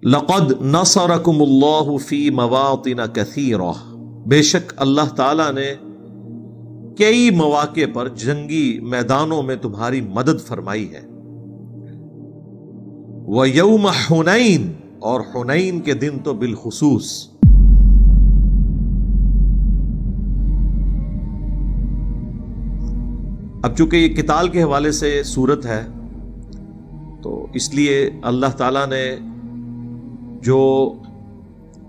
لقد نصرکم اللہ فی مواطن کثیرہ، بے شک اللہ تعالیٰ نے کئی مواقع پر جنگی میدانوں میں تمہاری مدد فرمائی ہے۔ وَيَوْمَ حُنَيْن، اور حنین کے دن تو بالخصوص۔ اب چونکہ یہ قتال کے حوالے سے صورت ہے تو اس لیے اللہ تعالیٰ نے جو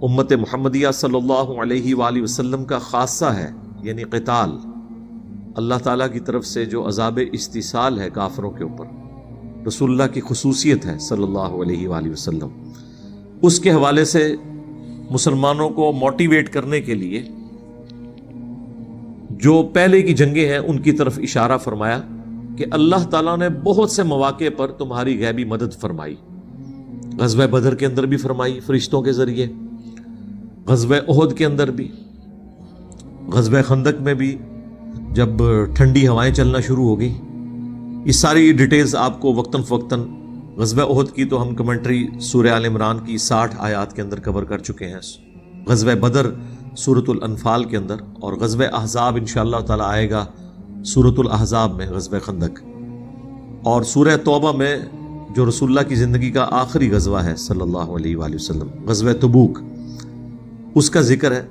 امت محمدیہ صلی اللہ علیہ وآلہ وسلم کا خاصہ ہے، یعنی قتال، اللہ تعالیٰ کی طرف سے جو عذاب استیصال ہے کافروں کے اوپر، رسول اللہ کی خصوصیت ہے صلی اللہ علیہ وآلہ وسلم، اس کے حوالے سے مسلمانوں کو موٹیویٹ کرنے کے لیے جو پہلے کی جنگیں ہیں ان کی طرف اشارہ فرمایا کہ اللہ تعالیٰ نے بہت سے مواقع پر تمہاری غیبی مدد فرمائی۔ غزوہ بدر کے اندر بھی فرمائی فرشتوں کے ذریعے، غزوہ احد کے اندر بھی، غزوہ خندق میں بھی جب ٹھنڈی ہوائیں چلنا شروع ہو گئی۔ یہ ساری ڈیٹیلز آپ کو وقتاً فوقتاً، غزوہ احد کی تو ہم کمنٹری سورہ آل عمران کی 60 آیات کے اندر کور کر چکے ہیں، غزوہ بدر سورۃ الانفال کے اندر، اور غزوہ احزاب انشاءاللہ تعالی آئے گا سورۃ الاحزاب میں، غزوہ خندق، اور سورہ توبہ میں جو رسول اللہ کی زندگی کا آخری غزوہ ہے صلی اللہ علیہ وآلہ وسلم، غزوہ تبوک، اس کا ذکر ہے۔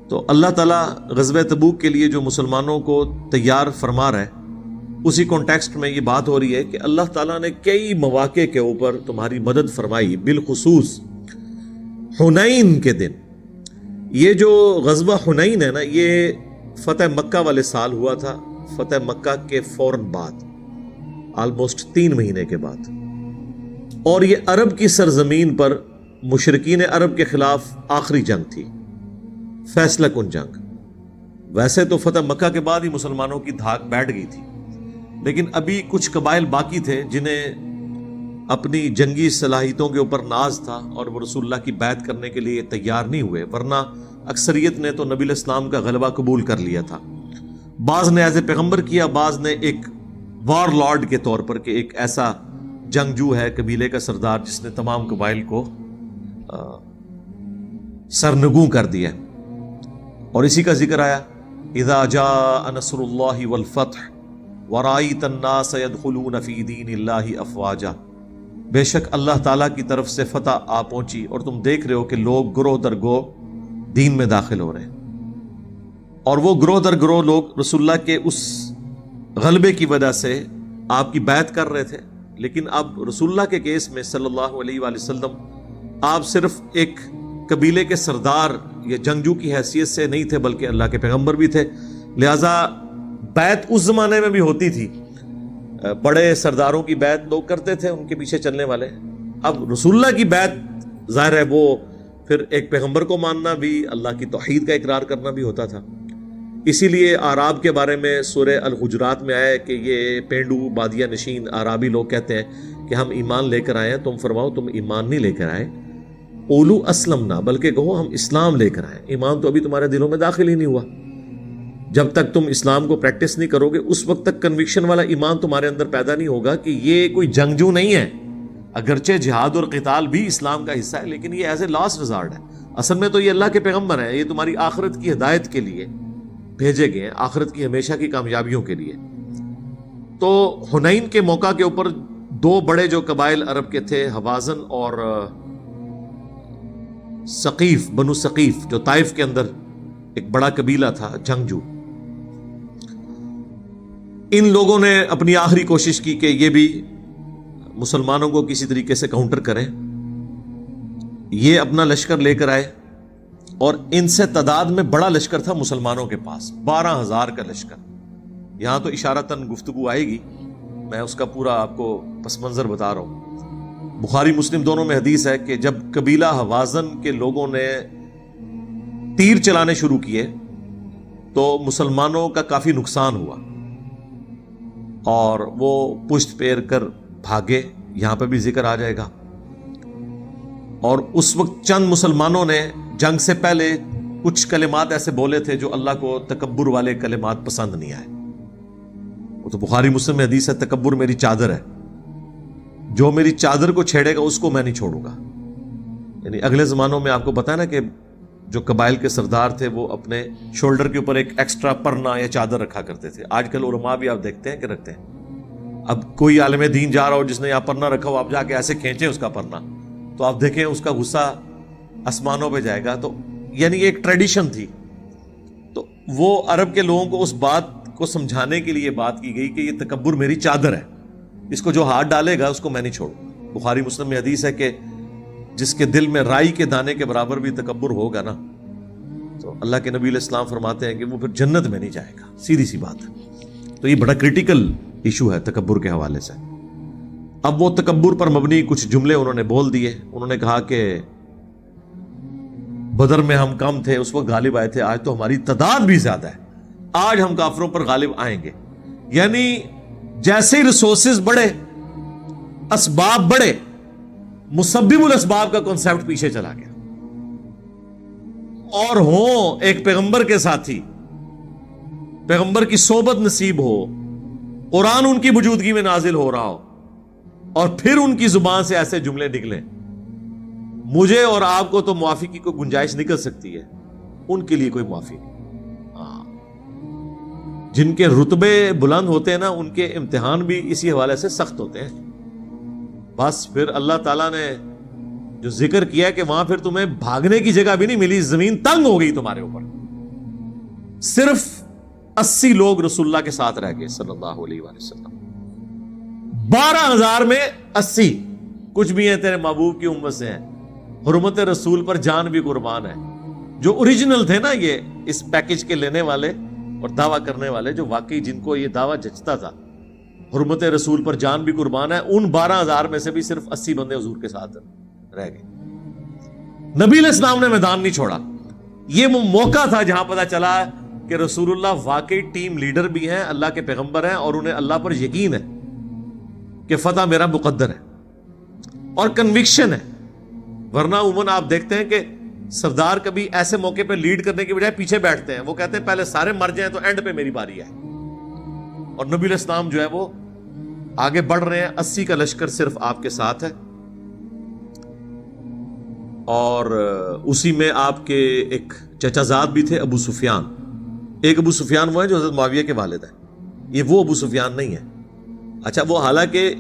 تو اللہ تعالیٰ غزوہ تبوک کے لیے جو مسلمانوں کو تیار فرما رہا ہے، اسی کانٹیکسٹ میں یہ بات ہو رہی ہے کہ اللہ تعالیٰ نے کئی مواقع کے اوپر تمہاری مدد فرمائی، بالخصوص حنین کے دن۔ یہ جو غزوہ حنین ہے نا، یہ فتح مکہ والے سال ہوا تھا، فتح مکہ کے فوراً بعد، آلموسٹ 3 مہینے کے بعد، اور یہ عرب کی سرزمین پر مشرکین عرب کے خلاف آخری جنگ تھی، فیصلہ کن جنگ۔ ویسے تو فتح مکہ کے بعد ہی مسلمانوں کی دھاک بیٹھ گئی تھی، لیکن ابھی کچھ قبائل باقی تھے جنہیں اپنی جنگی صلاحیتوں کے اوپر ناز تھا اور وہ رسول اللہ کی بیعت کرنے کے لیے تیار نہیں ہوئے، ورنہ اکثریت نے تو نبی علیہ السلام کا غلبہ قبول کر لیا تھا۔ بعض نے ایز اے پیغمبر کیا، بعض نے ایک وار لارڈ کے طور پر، کہ ایک ایسا جنگجو ہے، قبیلے کا سردار جس نے تمام قبائل کو سرنگوں کر دیا۔ اور اسی کا ذکر آیا، اذا جاء نصر اللہ والفتح ورأیت الناس يدخلون فی دین اللہ افواجا، بے شک اللہ تعالیٰ کی طرف سے فتح آ پہنچی اور تم دیکھ رہے ہو کہ لوگ گروہ در گروہ دین میں داخل ہو رہے ہیں۔ اور وہ گروہ در گروہ لوگ رسول اللہ کے اس غلبے کی وجہ سے آپ کی بیعت کر رہے تھے، لیکن اب رسول اللہ کے کیس میں صلی اللہ علیہ وآلہ وسلم آپ صرف ایک قبیلے کے سردار یا جنگجو کی حیثیت سے نہیں تھے، بلکہ اللہ کے پیغمبر بھی تھے، لہٰذا بیعت اس زمانے میں بھی ہوتی تھی، بڑے سرداروں کی بیعت لوگ کرتے تھے، ان کے پیچھے چلنے والے۔ اب رسول اللہ کی بیعت ظاہر ہے وہ پھر ایک پیغمبر کو ماننا بھی، اللہ کی توحید کا اقرار کرنا بھی ہوتا تھا۔ اسی لیے اعراب کے بارے میں سورہ الحجرات میں آیا ہے کہ یہ پینڈو بادیہ نشین اعرابی لوگ کہتے ہیں کہ ہم ایمان لے کر آئے ہیں، تم فرماؤ تم ایمان نہیں لے کر آئے، اولو اسلمنا، بلکہ کہو ہم اسلام لے کر آئے، ایمان تو ابھی تمہارے دلوں میں داخل ہی نہیں ہوا۔ جب تک تم اسلام کو پریکٹس نہیں کرو گے، اس وقت تک کنوکشن والا ایمان تمہارے اندر پیدا نہیں ہوگا کہ یہ کوئی جنگجو نہیں ہے، اگرچہ جہاد اور قتال بھی اسلام کا حصہ ہے، لیکن یہ ایز اے لاسٹ ریزارٹ ہے۔ اصل میں تو یہ اللہ کے پیغمبر ہیں، یہ تمہاری آخرت کی ہدایت کے لیے بھیجے گئے ہیں، آخرت کی ہمیشہ کی کامیابیوں کے لیے۔ تو حنین کے موقع کے اوپر 2 بڑے جو قبائل عرب کے تھے، حوازن اور ثقیف، بنو ثقیف، جو طائف کے اندر ایک بڑا قبیلہ تھا جنگجو، ان لوگوں نے اپنی آخری کوشش کی کہ یہ بھی مسلمانوں کو کسی طریقے سے کاؤنٹر کریں۔ یہ اپنا لشکر لے کر آئے، اور ان سے تعداد میں بڑا لشکر تھا مسلمانوں کے پاس، 12,000 کا لشکر۔ یہاں تو اشارتاً گفتگو آئے گی، میں اس کا پورا آپ کو پس منظر بتا رہا ہوں۔ بخاری مسلم دونوں میں حدیث ہے کہ جب قبیلہ حوازن کے لوگوں نے تیر چلانے شروع کیے تو مسلمانوں کا کافی نقصان ہوا، اور وہ پشت پھیر کر بھاگے، یہاں پہ بھی ذکر آ جائے گا۔ اور اس وقت چند مسلمانوں نے جنگ سے پہلے کچھ کلمات ایسے بولے تھے جو اللہ کو تکبر والے کلمات پسند نہیں آئے۔ وہ تو بخاری مسلم میں حدیث ہے، تکبر میری چادر ہے، جو میری چادر کو چھیڑے گا اس کو میں نہیں چھوڑوں گا۔ یعنی اگلے زمانوں میں آپ کو پتا ہے نا کہ جو قبائل کے سردار تھے وہ اپنے شولڈر کے اوپر ایک ایکسٹرا پرنا یا چادر رکھا کرتے تھے. آج کل علماء بھی آپ دیکھتے ہیں کہ رکھتے ہیں. اب کوئی عالم دین جا رہا ہو جس نے یہاں پرنا رکھا ہو, آپ جا کے ایسے کھینچیں اس کا پرنا تو آپ دیکھیں اس کا غصہ آسمانوں پہ جائے گا. تو یعنی ایک ٹریڈیشن تھی. تو وہ عرب کے لوگوں کو اس بات کو سمجھانے کے لیے بات کی گئی کہ یہ تکبر میری چادر ہے, اس کو جو ہاتھ ڈالے گا اس کو میں نہیں چھوڑوں. بخاری مسلم میں حدیث ہے کہ جس کے دل میں رائی کے دانے کے برابر بھی تکبر ہوگا نا, تو اللہ کے نبی علیہ السلام فرماتے ہیں کہ وہ پھر جنت میں نہیں جائے گا. سیدھی سی بات ہے. تو یہ بڑا کریٹیکل ایشو ہے تکبر کے حوالے سے. اب وہ تکبر پر مبنی کچھ جملے انہوں نے بول دیے. انہوں نے کہا کہ بدر میں ہم کم تھے, اس وقت غالب آئے تھے, آج تو ہماری تعداد بھی زیادہ ہے, آج ہم کافروں پر غالب آئیں گے. یعنی جیسے ریسورسز بڑھے, اسباب بڑھے, مسبب الاسباب کا کنسیپٹ پیچھے چلا گیا. اور ہوں ایک پیغمبر کے ساتھی, پیغمبر کی صحبت نصیب ہو, قرآن ان کی موجودگی میں نازل ہو رہا ہو, اور پھر ان کی زبان سے ایسے جملے نکلیں, مجھے اور آپ کو تو معافی کی کوئی گنجائش نکل سکتی ہے, ان کے لیے کوئی معافی نہیں. جن کے رتبے بلند ہوتے ہیں نا, ان کے امتحان بھی اسی حوالے سے سخت ہوتے ہیں. بس پھر اللہ تعالیٰ نے جو ذکر کیا کہ وہاں پھر تمہیں بھاگنے کی جگہ بھی نہیں ملی, زمین تنگ ہو گئی تمہارے اوپر. صرف 80 لوگ رسول اللہ کے ساتھ رہ گئے صلی اللہ علیہ وآلہ وسلم. 12,000 میں 80 کچھ بھی ہیں تیرے محبوب کی امت سے ہیں. حرمت رسول پر جان بھی قربان ہے. جو اوریجنل تھے نا یہ اس پیکج کے لینے والے اور دعویٰ کرنے والے, جو واقعی جن کو یہ دعویٰ جچتا تھا, حرمت رسول پر جان بھی قربان ہے, ان 12,000 میں سے بھی صرف 80 بندے حضور کے ساتھ رہ گئے. نبی علیہ السلام نے میدان نہیں چھوڑا. یہ وہ موقع تھا جہاں پتہ چلا کہ رسول اللہ واقعی ٹیم لیڈر بھی ہیں, اللہ کے پیغمبر ہیں, اور انہیں اللہ پر یقین ہے کہ فتح میرا مقدر ہے, اور کنوکشن ہے. ورنہ عموماً آپ دیکھتے ہیں کہ سردار کبھی ایسے موقع پہ لیڈ کرنے کے بجائے پیچھے بیٹھتے ہیں. وہ کہتے ہیں پہلے سارے مر جائیں تو اینڈ پہ میری باری ہے. اور نبی علیہ السلام جو ہے وہ آگے بڑھ رہے ہیں, 80 کا لشکر صرف آپ کے ساتھ ہے. اور اسی میں آپ کے ایک چچا زاد بھی تھے, ابو سفیان. ایک ابو سفیان وہ ہے جو حضرت معاویہ کے والد ہے, یہ وہ ابو سفیان نہیں ہے. اچھا, وہ حالانکہ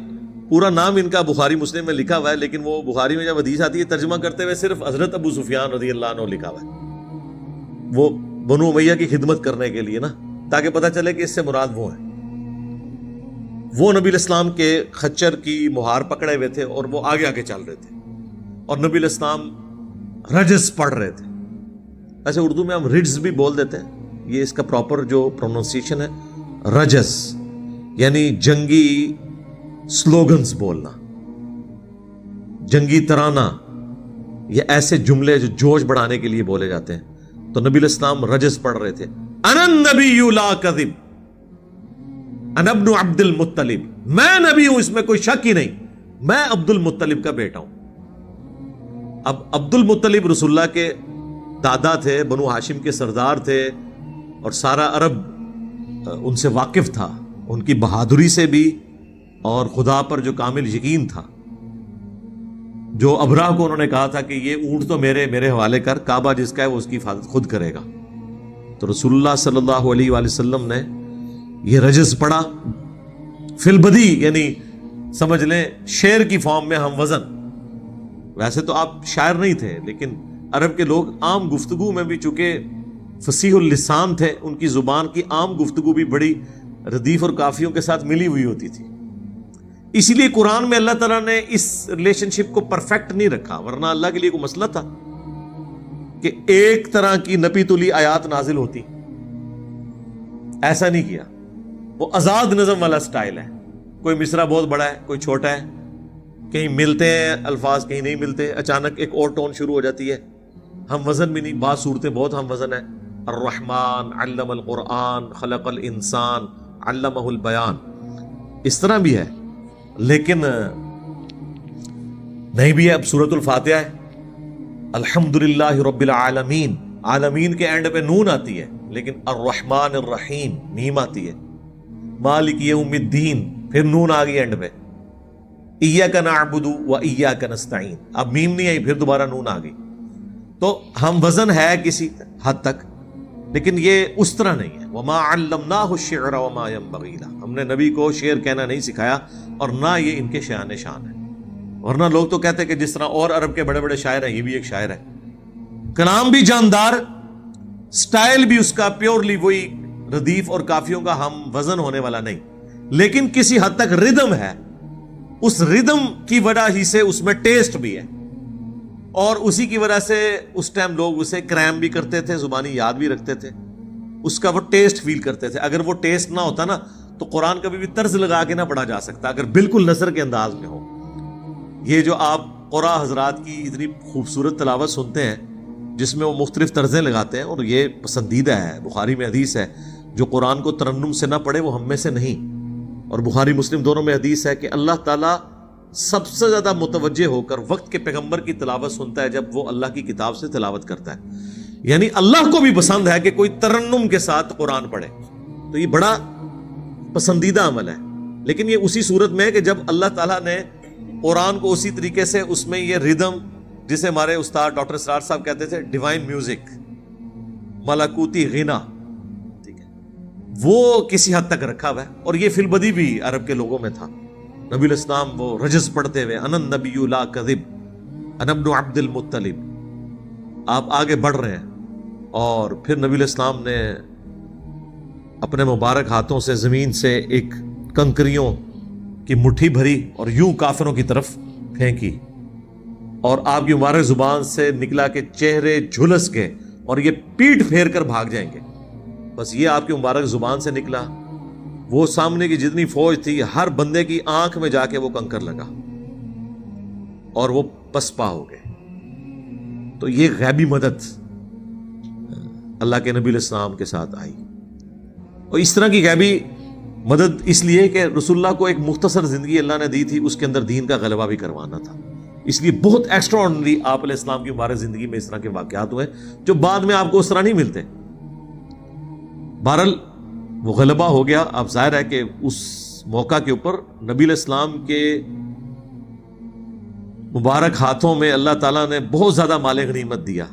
پورا نام ان کا بخاری مسلم میں لکھا ہوا ہے, لیکن وہ بخاری میں جب حدیث آتی ہے ترجمہ کرتے ہوئے صرف حضرت ابو سفیان رضی اللہ عنہ لکھا ہوا ہے. وہ بنو امیہ کی خدمت کرنے کے لیے نا, تاکہ پتہ چلے کہ اس سے مراد وہ ہیں. وہ نبی علیہ السلام کے خچر کی مہار پکڑے ہوئے تھے اور وہ آگے آگے چل رہے تھے, اور نبی علیہ السلام رجز پڑھ رہے تھے. ایسے اردو میں ہم رجز بھی بول دیتے ہیں, یہ اس کا پراپر جو پروننسیشن ہے رجز, یعنی جنگی سلوگنز بولنا, جنگی ترانہ, یہ ایسے جملے جو جوش بڑھانے کے لیے بولے جاتے ہیں. تو نبی علیہ السلام رجز پڑھ رہے تھے, انا النبی لا کذب انا ابن عبد المطلب, میں نبی ہوں اس میں کوئی شک ہی نہیں, میں عبد المطلب کا بیٹا ہوں. اب عبد المطلب رسول اللہ کے دادا تھے, بنو ہاشم کے سردار تھے, اور سارا عرب ان سے واقف تھا, ان کی بہادری سے بھی, اور خدا پر جو کامل یقین تھا. جو ابراہ کو انہوں نے کہا تھا کہ یہ اونٹ تو میرے حوالے کر, کعبہ جس کا ہے وہ اس کی حفاظت خود کرے گا. تو رسول اللہ صلی اللہ علیہ وآلہ وسلم نے یہ رجز پڑھا فی البدی, یعنی سمجھ لیں شعر کی فارم میں ہم وزن. ویسے تو آپ شاعر نہیں تھے, لیکن عرب کے لوگ عام گفتگو میں بھی چونکہ فصیح اللسان تھے, ان کی زبان کی عام گفتگو بھی بڑی ردیف اور کافیوں کے ساتھ ملی ہوئی ہوتی تھی. اسی لیے قرآن میں اللہ تعالیٰ نے اس ریلیشن شپ کو پرفیکٹ نہیں رکھا, ورنہ اللہ کے لیے کوئی مسئلہ تھا کہ ایک طرح کی نپی تلی آیات نازل ہوتی. ایسا نہیں کیا. وہ آزاد نظم والا سٹائل ہے, کوئی مصرع بہت بڑا ہے, کوئی چھوٹا ہے, کہیں ملتے ہیں الفاظ کہیں نہیں ملتے, اچانک ایک اور ٹون شروع ہو جاتی ہے. ہم وزن بھی نہیں, بعض صورتیں بہت ہم وزن ہے. الرحمن علم القرآن خلق الانسان علمہ البیان, اس طرح بھی ہے. لیکن نہیں بھی ہے. اب سورۃ الفاتحہ ہے, الحمدللہ رب العالمین, عالمین کے اینڈ پہ نون آتی ہے, لیکن الرحمن الرحیم میم آتی ہے. مالک یوم الدین, پھر نون آ گئی اینڈ پہ. ایاک نعبد و ایاک نستعین. اب میم نہیں آئی، پھر دوبارہ نون آ گئی. تو ہم وزن ہے کسی حد تک، لیکن یہ اس طرح نہیں ہے. وما علمناہ الشعر وما ينبغی لہ، ہم نے نبی کو شعر کہنا نہیں سکھایا اور نہ یہ ان کے شان شان ہے. ورنہ لوگ تو کہتے ہیں کہ جس طرح اور عرب کے بڑے بڑے شاعر ہیں، یہ بھی ایک شاعر ہے. کلام بھی جاندار، سٹائل بھی اس کا پیورلی وہی ردیف اور کافیوں کا ہم وزن ہونے والا نہیں، لیکن کسی حد تک ردم ہے. اس ردم کی وجہ ہی سے اس میں ٹیسٹ بھی ہے، اور اسی کی وجہ سے اس ٹائم لوگ اسے کریم بھی کرتے تھے، زبانی یاد بھی رکھتے تھے، اس کا وہ ٹیسٹ فیل کرتے تھے. اگر وہ ٹیسٹ نہ ہوتا نا تو قرآن کبھی بھی طرز لگا کے نہ پڑھا جا سکتا اگر بالکل نثر کے انداز میں ہو. یہ جو آپ قرآن حضرات کی اتنی خوبصورت تلاوت سنتے ہیں جس میں وہ مختلف طرزیں لگاتے ہیں، اور یہ پسندیدہ ہے. بخاری میں حدیث ہے جو قرآن کو ترنم سے نہ پڑھے وہ ہم میں سے نہیں. اور بخاری مسلم دونوں میں حدیث ہے کہ اللہ تعالیٰ سب سے زیادہ متوجہ ہو کر وقت کے پیغمبر کی تلاوت سنتا ہے جب وہ اللہ کی کتاب سے تلاوت کرتا ہے. یعنی اللہ کو بھی پسند ہے کہ کوئی ترنم کے ساتھ قرآن پڑھے، تو یہ بڑا پسندیدہ عمل ہے. لیکن یہ اسی صورت میں ہے کہ جب اللہ تعالیٰ نے قرآن کو اسی طریقے سے اس میں یہ ردم، جسے ہمارے استاد ڈاکٹر اسرار صاحب کہتے تھے ڈیوائن میوزک، ملکوتی غنا، ٹھیک ہے، وہ کسی حد تک رکھا ہوا ہے. اور یہ فی البدی بھی عرب کے لوگوں میں تھا. نبی الاسلام وہ رجز پڑھتے ہوئے انا النبی لا کذب انا ابن عبد المطلب، آپ آگے بڑھ رہے ہیں. اور پھر نبی الاسلام نے اپنے مبارک ہاتھوں سے زمین سے ایک کنکریوں کی مٹھی بھری اور یوں کافروں کی طرف پھینکی، اور آپ کی مبارک زبان سے نکلا کہ چہرے جھلس گئے اور یہ پیٹ پھیر کر بھاگ جائیں گے. بس یہ آپ کی مبارک زبان سے نکلا، وہ سامنے کی جتنی فوج تھی ہر بندے کی آنکھ میں جا کے وہ کنکر لگا اور وہ پسپا ہو گئے. تو یہ غیبی مدد اللہ کے نبی علیہ السلام کے ساتھ آئی. اور اس طرح کی غیبی مدد اس لیے کہ رسول اللہ کو ایک مختصر زندگی اللہ نے دی تھی، اس کے اندر دین کا غلبہ بھی کروانا تھا. اس لیے بہت ایکسٹرا آرڈنری آپ علیہ السلام کی مبارک زندگی میں اس طرح کے واقعات ہوئے جو بعد میں آپ کو اس طرح نہیں ملتے. بہرحال وہ غلبہ ہو گیا. اب ظاہر ہے کہ اس موقع کے اوپر نبی علیہ السلام کے مبارک ہاتھوں میں اللہ تعالیٰ نے بہت زیادہ مال غنیمت دیا،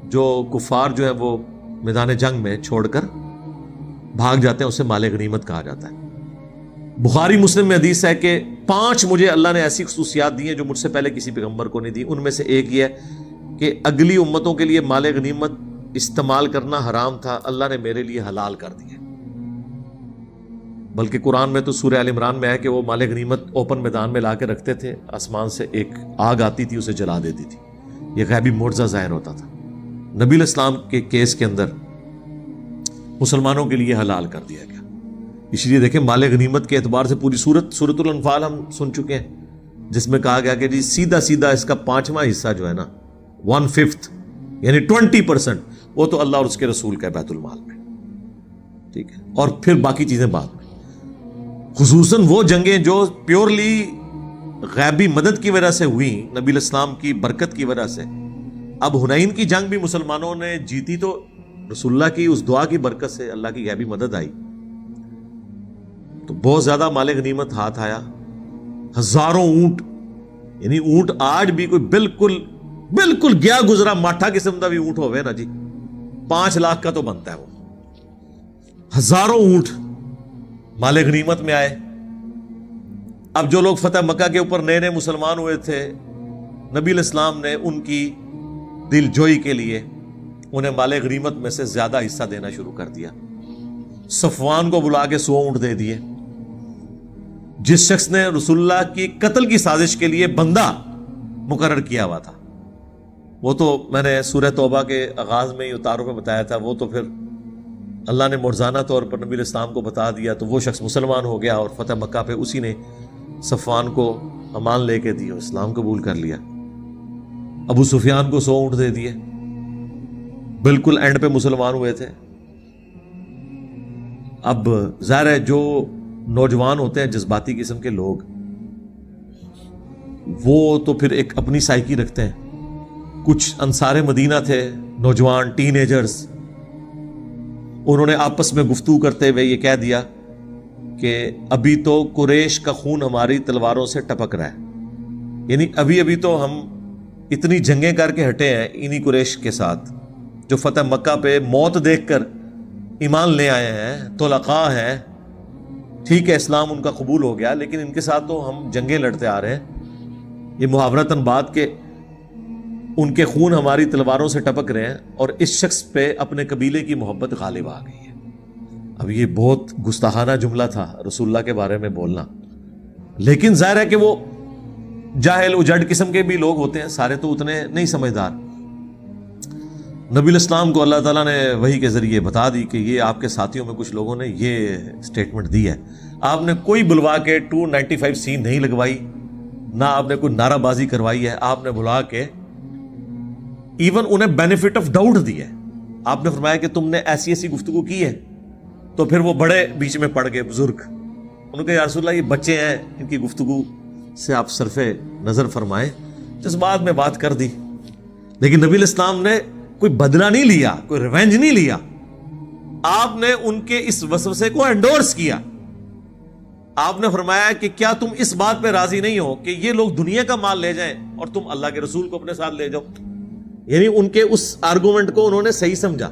جو کفار جو ہے وہ میدان جنگ میں چھوڑ کر بھاگ جاتے ہیں، اسے مال غنیمت کہا جاتا ہے. بخاری مسلم میں حدیث ہے کہ 5 مجھے اللہ نے ایسی خصوصیات دی ہیں جو مجھ سے پہلے کسی پیغمبر کو نہیں دی. ان میں سے ایک یہ ہے کہ اگلی امتوں کے لیے مال غنیمت استعمال کرنا حرام تھا، اللہ نے میرے لیے حلال کر دیا. بلکہ قرآن میں تو سورہ آل عمران میں ہے کہ وہ مال غنیمت اوپن میدان میں لا کے رکھتے تھے، آسمان سے ایک آگ آتی تھی اسے جلا دیتی تھی. یہ غیبی معجزہ ظاہر ہوتا تھا. نبی علیہ السلام کے کیس کے اندر مسلمانوں کے لیے حلال کر دیا گیا. اس لیے دیکھیں مال غنیمت کے اعتبار سے پوری سورۃ الانفال ہم سن چکے ہیں، جس میں کہا گیا کہ جی سیدھا اس کا 5واں حصہ جو ہے نا 1/5 یعنی 20% وہ تو اللہ اور اس کے رسول کا بیت المال میں، ٹھیک ہے، اور پھر باقی چیزیں بعد میں. خصوصاً وہ جنگیں جو پیورلی غیبی مدد کی وجہ سے ہوئی، نبی علیہ السلام کی برکت کی وجہ سے. اب حنین کی جنگ بھی مسلمانوں نے جیتی تو رسول اللہ کی اس دعا کی برکت سے اللہ کی غیبی مدد آئی. تو بہت زیادہ مال غنیمت ہاتھ آیا. ہزاروں اونٹ، یعنی اونٹ آج بھی کوئی بالکل گیا گزرا ماٹھا قسم کا بھی اونٹ ہوئے نا جی 5 لاکھ کا تو بنتا ہے. وہ ہزاروں اونٹ مال غنیمت میں آئے. اب جو لوگ فتح مکہ کے اوپر نئے مسلمان ہوئے تھے، نبی علیہ السلام نے ان کی دل جوئی کے لیے انہیں مال غنیمت میں سے زیادہ حصہ دینا شروع کر دیا. صفوان کو بلا کے 100 اونٹ دے دیے. جس شخص نے رسول اللہ کی قتل کی سازش کے لیے بندہ مقرر کیا ہوا تھا، وہ تو میں نے سورہ توبہ کے آغاز میں ہی اتاروں میں بتایا تھا، وہ تو پھر اللہ نے مرزانہ طور پر نبی علیہ السلام کو بتا دیا تو وہ شخص مسلمان ہو گیا، اور فتح مکہ پہ اسی نے صفوان کو امان لے کے دی اور اسلام قبول کر لیا. ابو سفیان کو 100 اونٹ دے دیے، بالکل اینڈ پہ مسلمان ہوئے تھے. اب ظاہر ہے جو نوجوان ہوتے ہیں جذباتی قسم کے لوگ، وہ تو پھر ایک اپنی سائیکی رکھتے ہیں. کچھ انصار مدینہ تھے، نوجوان ٹین ایجرز، انہوں نے آپس میں گفتگو کرتے ہوئے یہ کہہ دیا کہ ابھی تو قریش کا خون ہماری تلواروں سے ٹپک رہا ہے، یعنی ابھی تو ہم اتنی جنگیں کر کے ہٹے ہیں انہی قریش کے ساتھ جو فتح مکہ پہ موت دیکھ کر ایمان لے آئے ہیں، طلقاء ہیں، ٹھیک ہے اسلام ان کا قبول ہو گیا، لیکن ان کے ساتھ تو ہم جنگیں لڑتے آ رہے ہیں۔ یہ محاورتاً بات کہ ان کے خون ہماری تلواروں سے ٹپک رہے ہیں اور اس شخص پہ اپنے قبیلے کی محبت غالب آ گئی ہے۔ اب یہ بہت گستاخانہ جملہ تھا رسول اللہ کے بارے میں بولنا، لیکن ظاہر ہے کہ وہ جاہل اجڑ قسم کے بھی لوگ ہوتے ہیں، سارے تو اتنے نہیں سمجھدار۔ نبی الاسلام کو اللہ تعالیٰ نے وحی کے ذریعے بتا دی کہ یہ آپ کے ساتھیوں میں کچھ لوگوں نے یہ سٹیٹمنٹ دی ہے۔ آپ نے کوئی بلوا کے 295C نہیں لگوائی، نہ آپ نے کوئی نعرہ بازی کروائی ہے، آپ نے بلا کے ایون انہیں بینیفٹ آف ڈاؤٹ دی ہے۔ آپ نے فرمایا کہ تم نے ایسی ایسی گفتگو کی ہے، تو پھر وہ بڑے بیچ میں پڑ گئے بزرگ، انہوں نے کہا یا رسول اللہ یہ بچے ہیں، ان کی گفتگو سے آپ صرف نظر فرمائیں، جذبات میں بات کر دی۔ لیکن نبی الاسلام نے کوئی بدلہ نہیں لیا، کوئی ریونج نہیں لیا، آپ نے ان کے اس وسوسے کو انڈورس کیا۔ آپ نے فرمایا کہ کیا تم اس بات پہ راضی نہیں ہو کہ یہ لوگ دنیا کا مال لے جائیں اور تم اللہ کے رسول کو اپنے ساتھ لے جاؤ؟ یعنی ان کے اس آرگومنٹ کو انہوں نے صحیح سمجھا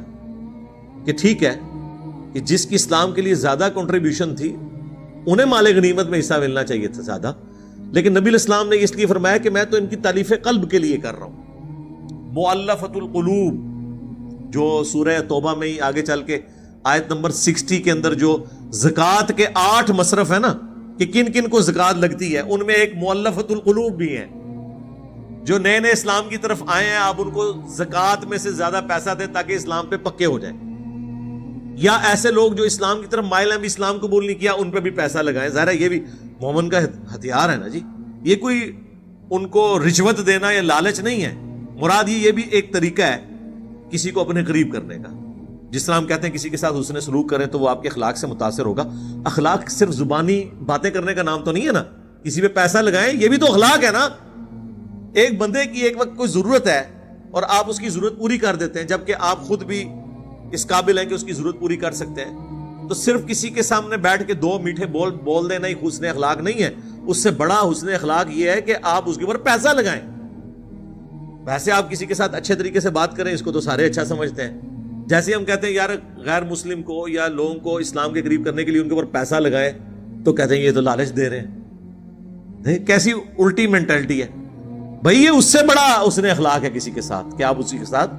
کہ ٹھیک ہے کہ جس کی اسلام کے لیے زیادہ کنٹریبیوشن تھی انہیں مال غنیمت میں حصہ ملنا چاہیے تھا زیادہ، لیکن نبی الاسلام نے اس لیے فرمایا کہ میں تو ان کی تالیف قلب کے لیے کر رہا ہوں۔ مؤلفۃ القلوب جو سورہ توبہ میں ہی آگے چل کے آیت نمبر 60 کے اندر جو زکوٰۃ کے 8 مصرف ہے نا کہ کن کن کو زکوٰۃ لگتی ہے، ان میں ایک مؤلفۃ القلوب بھی ہے۔ جو نئے نئے اسلام کی طرف آئے ہیں آپ ان کو زکوٰۃ میں سے زیادہ پیسہ دیں تاکہ اسلام پہ پکے ہو جائیں، یا ایسے لوگ جو اسلام کی طرف مائل ہیں بھی اسلام قبول نہیں کیا ان پہ بھی پیسہ لگائیں۔ ظاہر ہے یہ بھی مومن کا ہتھیار ہے نا جی، یہ کوئی ان کو رشوت دینا یا لالچ نہیں ہے، مراد یہ بھی ایک طریقہ ہے کسی کو اپنے قریب کرنے کا۔ جس طرح ہم کہتے ہیں کسی کے ساتھ حسن سلوک کریں تو وہ آپ کے اخلاق سے متاثر ہوگا، اخلاق صرف زبانی باتیں کرنے کا نام تو نہیں ہے نا، کسی پہ پیسہ لگائیں یہ بھی تو اخلاق ہے نا۔ ایک بندے کی ایک وقت کوئی ضرورت ہے اور آپ اس کی ضرورت پوری کر دیتے ہیں، جبکہ آپ خود بھی اس قابل ہیں کہ اس کی ضرورت پوری کر سکتے ہیں، تو صرف کسی کے سامنے بیٹھ کے 2 میٹھے بول دینا ہی حسن اخلاق نہیں ہے۔ اس سے بڑا حسن اخلاق یہ ہے کہ آپ اس کے اوپر پیسہ لگائیں۔ ویسے آپ کسی کے ساتھ اچھے طریقے سے بات کریں، اس کو تو سارے اچھا سمجھتے ہیں، جیسے ہم کہتے ہیں یار غیر مسلم کو یا لوگوں کو اسلام کے قریب کرنے کے لیے ان کے اوپر پیسہ لگائیں تو کہتے ہیں یہ تو لالچ دے رہے ہیں۔ کیسی الٹی مینٹلٹی ہے بھائی، یہ اس سے بڑا حسن اخلاق ہے کسی کے ساتھ کہ آپ اسی کے ساتھ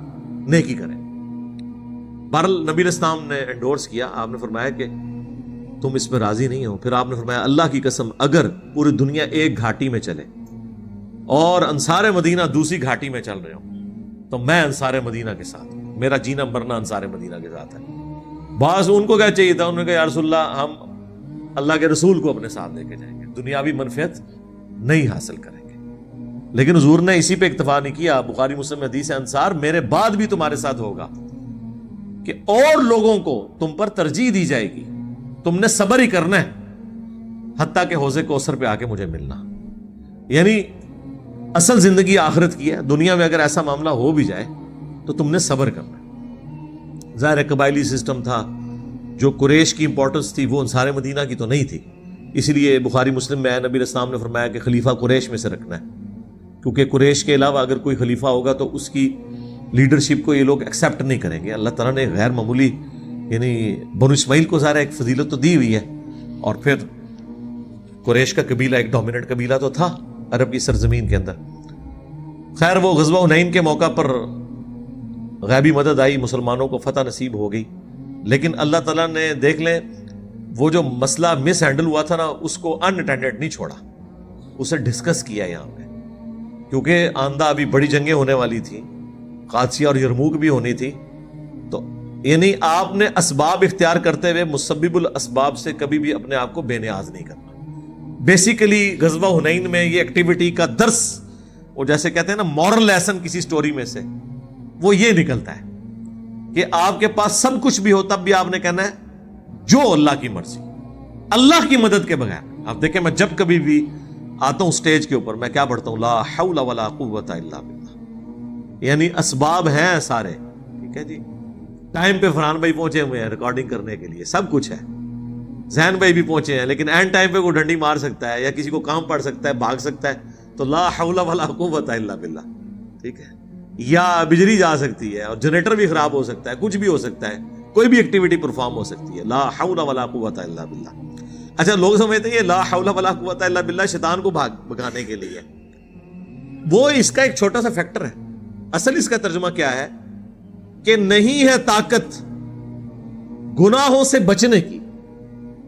نیکی کریں۔ بہرحال نبی الاسلام نے انڈورس کیا، آپ نے فرمایا کہ تم اس پہ راضی نہیں ہو، پھر آپ نے فرمایا اللہ کی قسم اگر پوری دنیا ایک گھاٹی میں چلے اور انصار مدینہ دوسری گھاٹی میں چل رہے ہوں تو میں انصار مدینہ کے ساتھ ہوں، میرا جینا مرنا انصار مدینہ کے ساتھ ہے۔ بعض ان کو کیا چاہیے تھا، انہوں نے کہا یا رسول اللہ ہم اللہ کے رسول کو اپنے ساتھ لے کے جائیں گے، دنیاوی منفعت نہیں حاصل کریں گے، لیکن حضور نے اسی پہ اکتفا نہیں کیا۔ بخاری مسلم میں حدیث ہے انصار میرے بعد بھی تمہارے ساتھ ہوگا کہ اور لوگوں کو تم پر ترجیح دی جائے گی، تم نے صبر ہی کرنا ہے حتیٰ کہ حوض کوثر پہ آ کے مجھے ملنا۔ یعنی اصل زندگی آخرت کی ہے، دنیا میں اگر ایسا معاملہ ہو بھی جائے تو تم نے صبر کرنا ہے۔ ظاہر ہے قبائلی سسٹم تھا، جو قریش کی امپورٹنس تھی وہ انصار مدینہ کی تو نہیں تھی، اسی لیے بخاری مسلم میں نبی الاسلام نے فرمایا کہ خلیفہ قریش میں سے رکھنا ہے، کیونکہ قریش کے علاوہ اگر کوئی خلیفہ ہوگا تو اس کی لیڈرشپ کو یہ لوگ ایکسیپٹ نہیں کریں گے۔ اللہ تعالیٰ نے غیر معمولی یعنی بنو اسماعیل کو ظاہر ایک فضیلت تو دی ہوئی ہے، اور پھر قریش کا قبیلہ ایک ڈومیننٹ قبیلہ تو تھا عرب کی سرزمین کے اندر۔ خیر وہ غزوہ حنین کے موقع پر غیبی مدد آئی، مسلمانوں کو فتح نصیب ہو گئی، لیکن اللہ تعالیٰ نے دیکھ لیں وہ جو مسئلہ مس ہینڈل ہوا تھا نا اس کو ان اٹینڈڈ نہیں چھوڑا، اسے ڈسکس کیا یہاں پہ، کیونکہ آندہ ابھی بڑی جنگیں ہونے والی تھیں، قادسیہ اور یرموک بھی ہونی تھی، تو یعنی آپ نے اسباب اختیار کرتے ہوئے مسبب الاسباب سے کبھی بھی اپنے آپ کو بے نیاز نہیں کرنا۔ بیسیکلی غزوہ حنین میں یہ ایکٹیویٹی کا درس، وہ جیسے کہتے ہیں نا مورل لیسن کسی سٹوری میں سے، وہ یہ نکلتا ہے کہ آپ کے پاس سب کچھ بھی ہو تب بھی آپ نے کہنا ہے جو اللہ کی مرضی، اللہ کی مدد کے بغیر۔ آپ دیکھیں میں جب کبھی بھی آتا ہوں سٹیج کے اوپر میں کیا پڑھتا ہوں، لا حول ولا قوت الا باللہ، یعنی اسباب ہیں سارے، ٹھیک ہے جی، ٹائم پہ فرحان بھائی پہنچے ہوئے ہیں ریکارڈنگ کرنے کے لیے، سب کچھ ہے، ذہن بھائی بھی پہنچے ہیں لیکن اینڈ ٹائم پہ کوئی ڈنڈی مار سکتا ہے یا کسی کو کام پڑ سکتا ہے, بھاگ سکتا ہے, تو لا حول ولا قوت الا باللہ. ٹھیک ہے, یا بجلی جا سکتی ہے اور جنریٹر بھی خراب ہو سکتا ہے, کچھ بھی ہو سکتا ہے, کوئی بھی ایکٹیویٹی پرفارم ہو سکتی ہے. لا حول ولا قوت الا باللہ. اچھا لوگ سمجھتے ہیں یہ لا حول ولا قوت الا باللہ شیطان کو بھگانے کے لیے, وہ اس کا ایک چھوٹا سا فیکٹر ہے. اصل اس کا ترجمہ کیا ہے کہ نہیں ہے طاقت گناہوں سے بچنے کی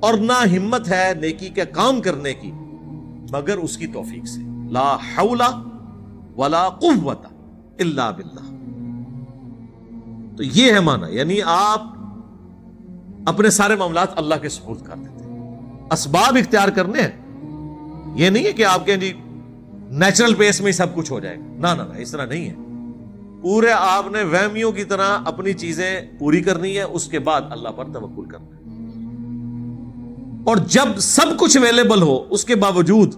اور نہ ہمت ہے نیکی کے کام کرنے کی مگر اس کی توفیق سے. لا حول ولا قوت الا باللہ. تو یہ ہے معنی, یعنی آپ اپنے سارے معاملات اللہ کے سپرد کر دیتے ہیں. اسباب اختیار کرنے ہیں, یہ نہیں ہے کہ آپ کے جی نیچرل پیس میں ہی سب کچھ ہو جائے گا, نہ اس طرح نہیں ہے. پورے آپ نے وہمیوں کی طرح اپنی چیزیں پوری کرنی ہے, اس کے بعد اللہ پر توکل کرنا ہے. اور جب سب کچھ اویلیبل ہو اس کے باوجود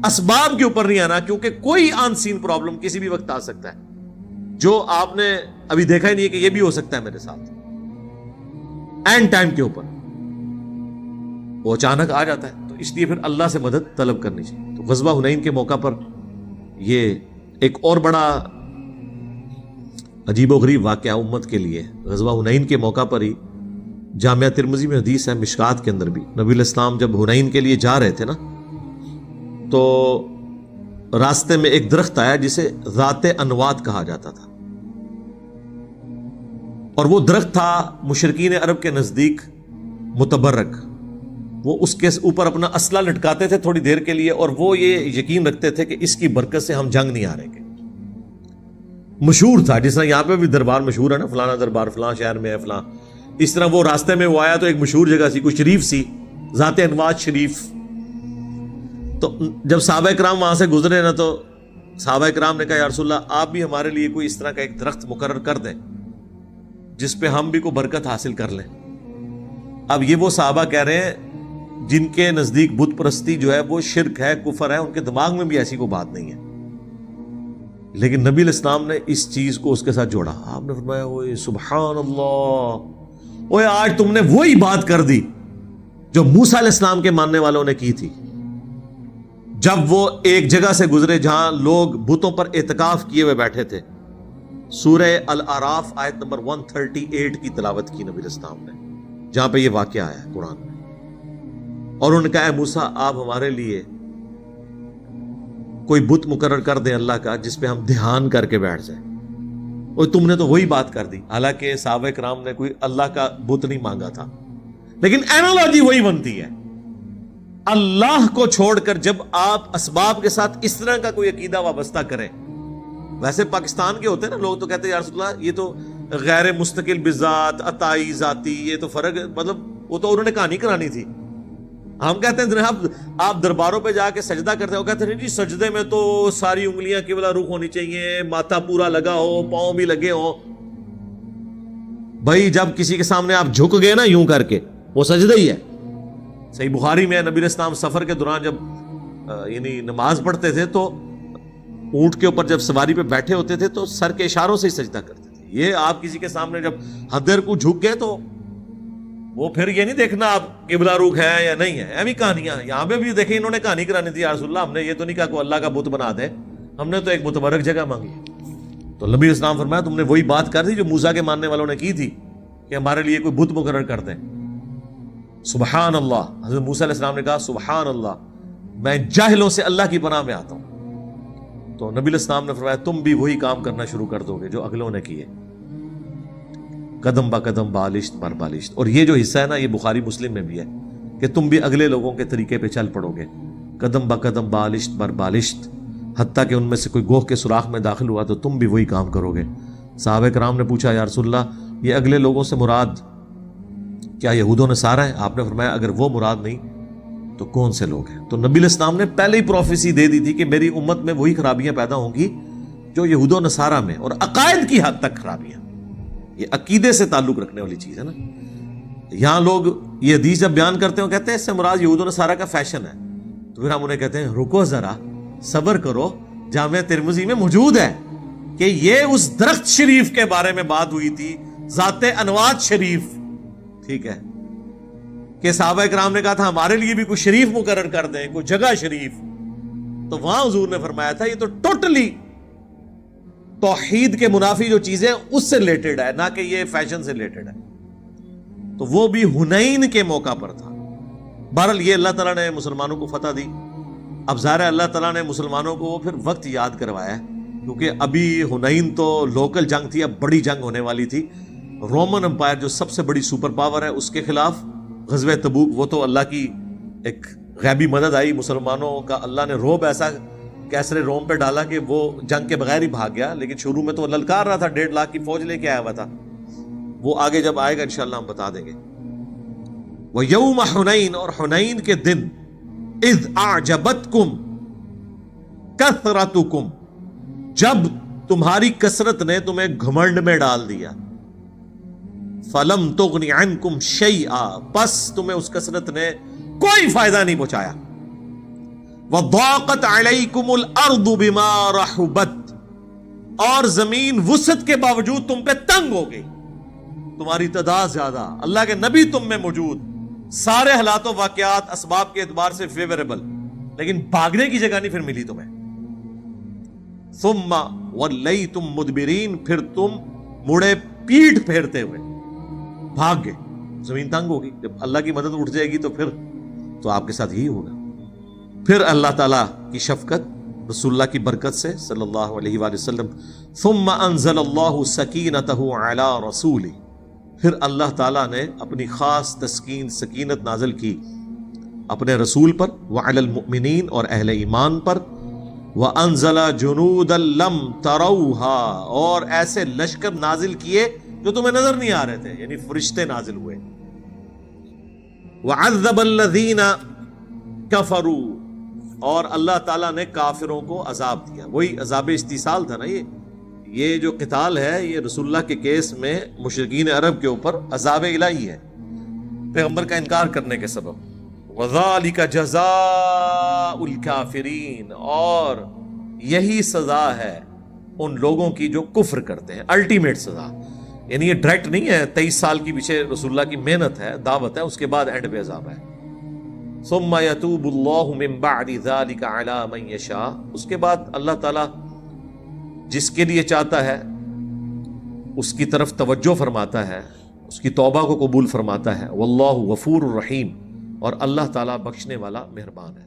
اسباب کے اوپر نہیں آنا, کیونکہ کوئی آن سین پرابلم کسی بھی وقت آ سکتا ہے جو آپ نے ابھی دیکھا ہی نہیں ہے کہ یہ بھی ہو سکتا ہے میرے ساتھ. اینڈ ٹائم کے اوپر وہ اچانک آ جاتا ہے, تو اس لیے پھر اللہ سے مدد طلب کرنی چاہیے. تو غزوہ حنین کے موقع پر یہ ایک اور بڑا عجیب و غریب واقعہ امت کے لیے. غزوہ حنین کے موقع پر ہی جامعہ ترمذی میں حدیث ہے, مشکات کے اندر بھی, نبی الاسلام جب حنین کے لیے جا رہے تھے نا, تو راستے میں ایک درخت آیا جسے ذات انوات کہا جاتا تھا, اور وہ درخت تھا مشرکین عرب کے نزدیک متبرک. وہ اس کے اوپر اپنا اسلحہ لٹکاتے تھے تھوڑی دیر کے لیے, اور وہ یہ یقین رکھتے تھے کہ اس کی برکت سے ہم جنگ نہیں ہاریں گے. مشہور تھا, جس طرح یہاں پہ بھی دربار مشہور ہے نا, فلانا دربار فلاں شہر میں ہے فلاں, اس طرح وہ راستے میں وہ آیا تو ایک مشہور جگہ سی, کوئی شریف سی, ذات انوات شریف. تو جب صحابہ کرام وہاں سے گزرے نا, تو صحابہ کرام نے کہا یا رسول اللہ آپ بھی ہمارے لیے کوئی اس طرح کا ایک درخت مقرر کر دیں جس پہ ہم بھی کوئی برکت حاصل کر لیں. اب یہ وہ صحابہ کہہ رہے ہیں جن کے نزدیک بت پرستی جو ہے وہ شرک ہے, کفر ہے, ان کے دماغ میں بھی ایسی کوئی بات نہیں ہے. لیکن نبی الاسلام نے اس چیز کو اس کے ساتھ جوڑا. آپ نے فرمایا اوئے سبحان اللہ, اوئے آج تم نے وہی بات کر دی جو موسیٰ علیہ السلام کے ماننے والوں نے کی تھی جب وہ ایک جگہ سے گزرے جہاں لوگ بتوں پر اعتکاف کیے ہوئے بیٹھے تھے. سورہ الاعراف آیت نمبر 138 کی تلاوت کی نبی الاسلام نے, جہاں پہ یہ واقعہ آیا ہے قرآن میں. اور انہوں نے کہا اے موسیٰ آپ ہمارے لیے کوئی بت مقرر کر دیں اللہ کا جس پہ ہم دھیان کر کے بیٹھ جائیں. اور تم نے تو وہی بات کر دی, حالانکہ صحابہ کرام نے کوئی اللہ کا بت نہیں مانگا تھا, لیکن اینالوجی وہی بنتی ہے. اللہ کو چھوڑ کر جب آپ اسباب کے ساتھ اس طرح کا کوئی عقیدہ وابستہ کریں, ویسے پاکستان کے ہوتے ہیں نا لوگ تو کہتے ہیں یا رسول اللہ یہ تو غیر مستقل بذات عطائی ذاتی, یہ تو فرق, مطلب وہ تو انہوں نے کہانی کرانی تھی. ہم کہتے ہیں جناب آپ درباروں پہ جا کے سجدہ کرتے ہو, کہتے ہیں جی سجدے میں تو ساری انگلیاں قبلہ رخ ہونی چاہیے, ماتھا پورا لگا ہو, پاؤں بھی لگے ہو. بھائی جب کسی کے سامنے آپ جھک گئے نا یوں کر کے, وہ سجدہ ہی ہے. صحیح بخاری میں نبی الاسلام سفر کے دوران جب یعنی نماز پڑھتے تھے تو اونٹ کے اوپر جب سواری پہ بیٹھے ہوتے تھے تو سر کے اشاروں سے ہی سجدہ کرتے تھے. یہ آپ کسی کے سامنے جب حدر کو جھک گئے تو وہ پھر یہ نہیں دیکھنا آپ قبلہ رخ ہے یا نہیں ہے. ایویں کہانیاں یہاں پہ بھی دیکھیں, انہوں نے کہانی کرانی تھی یا رسول اللہ ہم نے یہ تو نہیں کہا کہ اللہ کا بت بنا دے, ہم نے تو ایک متبرک جگہ مانگی. تو نبی اسلام فرمایا تم نے وہی بات کر دی جو موسیٰ کے ماننے والوں نے کی تھی کہ ہمارے لیے کوئی بت مقرر کر دیں. سبحان اللہ, حضرت موسیٰ علیہ السلام نے کہا سبحان اللہ میں جاہلوں سے اللہ کی پناہ میں آتا ہوں. تو نبی الاسلام نے فرمایا تم بھی وہی کام کرنا شروع کر دو گے جو اگلوں نے کیے, قدم با قدم بالشت بر بالشت. اور یہ جو حصہ ہے نا یہ بخاری مسلم میں بھی ہے کہ تم بھی اگلے لوگوں کے طریقے پہ چل پڑو گے, قدم با قدم بالشت بر بالشت, حتیٰ کہ ان میں سے کوئی گوہ کے سوراخ میں داخل ہوا تو تم بھی وہی کام کرو گے. صحابہ کرام نے پوچھا یا رسول اللہ یہ اگلے لوگوں سے مراد کیا یہود و نصارہ ہیں؟ آپ نے فرمایا اگر وہ مراد نہیں تو کون سے لوگ ہیں؟ تو نبی الاسلام نے پہلے ہی پروفیسی دے دی تھی کہ میری امت میں وہی خرابیاں پیدا ہوں گی جو یہود و نصارہ میں, اور عقائد کی حد تک خرابیاں. یہ عقیدے سے تعلق رکھنے والی چیز ہے نا. یہاں لوگ یہ حدیث جب بیان کرتے ہیں کہتے ہیں اس سے مراد یہود و نصارہ کا فیشن ہے, تو پھر ہم انہیں کہتے ہیں رکو ذرا صبر کرو, جامعہ ترمذی میں موجود ہے کہ یہ اس درخت شریف کے بارے میں بات ہوئی تھی, ذات انوات شریف, ٹھیک ہے, کہ صحابہ کرام نے کہا تھا ہمارے لیے بھی کوئی شریف مقرر کر دیں، کوئی جگہ شریف، تو وہاں حضور نے فرمایا تھا یہ تو ٹوٹلی توحید کے منافی جو چیزیں اس سے ریلیٹڈ ہے، نہ کہ یہ فیشن سے ریلیٹڈ ہے. تو وہ بھی حنین کے موقع پر تھا. بہرحال یہ اللہ تعالیٰ نے مسلمانوں کو فتح دی. اب ظاہر ہے اللہ تعالیٰ نے مسلمانوں کو پھر وقت یاد کروایا ہے، کیونکہ ابھی حنین تو لوکل جنگ تھی، اب بڑی جنگ ہونے والی تھی. رومن امپائر جو سب سے بڑی سپر پاور ہے اس کے خلاف غزوہ تبوک، وہ تو اللہ کی ایک غیبی مدد آئی. مسلمانوں کا اللہ نے رعب ایسا کیسر روم پہ ڈالا کہ وہ جنگ کے بغیر ہی بھاگ گیا. لیکن شروع میں تو للکار رہا تھا، 1.5 لاکھ کی فوج لے کے آیا ہوا تھا. وہ آگے جب آئے گا انشاءاللہ ہم بتا دیں گے. وَيَوْمَ حُنَيْن، اور حنین کے دن، اِذْ أَعْجَبَتْكُمْ كَثْرَتُكُمْ، جب تمہاری کثرت نے تمہیں گھمنڈ میں ڈال دیا. فَلَمْ تُغْنِ عَنْكُمْ شَيْئًا، پس تمہیں اس کثرت نے کوئی فائدہ نہیں پہنچایا. وَضَاقَتْ عَلَيْكُمُ الْأَرْضُ بِمَا رَحُبَتْ، اور زمین وسعت کے باوجود تم پہ تنگ ہو گئی. تمہاری تعداد زیادہ، اللہ کے نبی تم میں موجود، سارے حالات و واقعات اسباب کے اعتبار سے فیوریبل، لیکن بھاگنے کی جگہ نہیں پھر ملی تمہیں. ثم ولیتم مدبرین، پھر تم مڑے پیٹ پھیرتے ہوئے بھاگ گئے. زمین تنگ ہوگی، جب اللہ کی مدد اٹھ جائے گی تو پھر تو آپ کے ساتھ یہی ہوگا. پھر اللہ تعالیٰ کی شفقت، رسول اللہ کی برکت سے صلی اللہ علیہ وآلہ وسلم، ثم انزل اللہ سکینتہ علی رسولہ، پھر اللہ تعالیٰ نے اپنی خاص تسکین سکینت نازل کی اپنے رسول پر، وعلی المؤمنین، اور اہل ایمان پر، وانزل جنودا لم تروہا، اور ایسے لشکر نازل کیے جو تمہیں نظر نہیں آ رہے تھے، یعنی فرشتے نازل ہوئے. وعذب الذین کفروا، اور اللہ تعالیٰ نے کافروں کو عذاب دیا. وہی عذاب استیصال تھا نا. یہ جو قتال ہے یہ رسول اللہ کے کیس میں مشرکین عرب کے اوپر عذاب الہی ہے، پیغمبر کا انکار کرنے کے سبب. وَذَلِكَ جَزَاءُ الْكَافِرِينَ، اور یہی سزا ہے ان لوگوں کی جو کفر کرتے ہیں، الٹیمیٹ سزا. یعنی یہ ڈائریکٹ نہیں ہے، 23 سال کی پیچھے رسول اللہ کی محنت ہے، دعوت ہے، اس کے بعد اینڈ پہ عذاب ہے. ثم يتوب اللہ من بعد ذلك علی من یشاء، اس کے بعد اللہ تعالیٰ جس کے لیے چاہتا ہے اس کی طرف توجہ فرماتا ہے، اس کی توبہ کو قبول فرماتا ہے. واللہ غفور الرحیم، اور اللہ تعالیٰ بخشنے والا مہربان ہے.